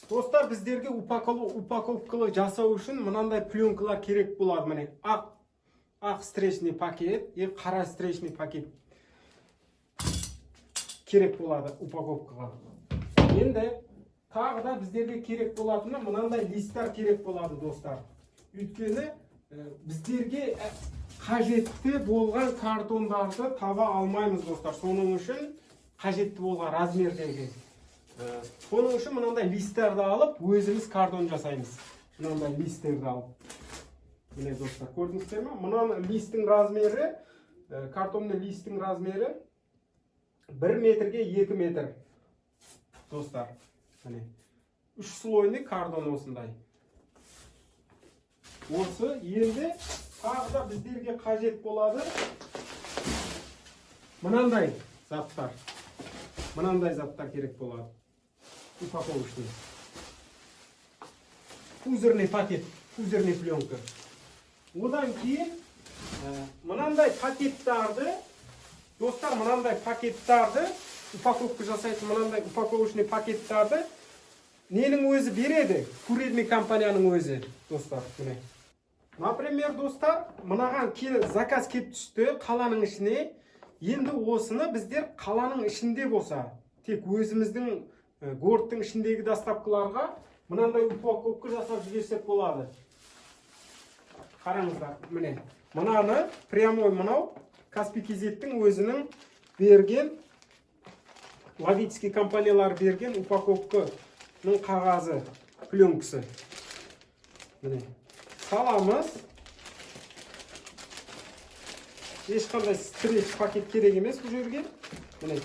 Достар, біздерге упаковкалы жасау үшін мынандай пленкалар керек болады. Міне, ақ встречный пакет, қара встречный пакет керек болады упаковкаға. Енді тағы да біздерге керек болатыны мынандай листтер керек болады, достар. Өйткені біздерге қажетті болған картондарды таба алмаймыз, достар. Соның үшін қажетті болған размердегі. Соның үшін мынандай листтерді алып, өзіміз картон жасаймыз. Мынандай листтерді алып. Міне, достар, көрдіңіздер ме? Мына листтің размері, картонның листтің размері 1 метрге 2 метр. Достар, міне, 3 слойный картон осындай. Осы енді тағы да біздерге қажет болады мынандай заттар. Мынандай заттар керек болады. Упаковочный. Пузырный пакет, пузырный пленка. Одан кейін мынандай пакеттарды, достар, мынандай пакеттарды, упаковка жасайтын мынандай упаковочный пакеттарды ненің өзі береді? Курьерный компанияның өзі, достар, міне. Например, достар, мынаған заказ кеп түсті қаланың ішіне. Енді осыны біздер қаланың ішінде болса, тек өзіміздің городтың ішіндегі доставкаларға мынандай упаковка жасап жіберсек болады. Қараңыздар, міне. Мынаны прямой мынау Каспий Кезеттің өзінің берген, логический компаниялар берген упаковканың қағазы, пленкасы. Міне. Саламыз. Ешқандай стрейч пакет керек емес бұл жерге. Міне.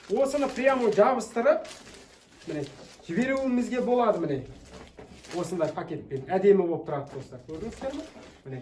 Осыны прямо жабыстырып, міне, жіберуімізге болады, міне. Осындай пакетпен әдемі болып тұрады, достар. Көрдіңіздер ме? Міне.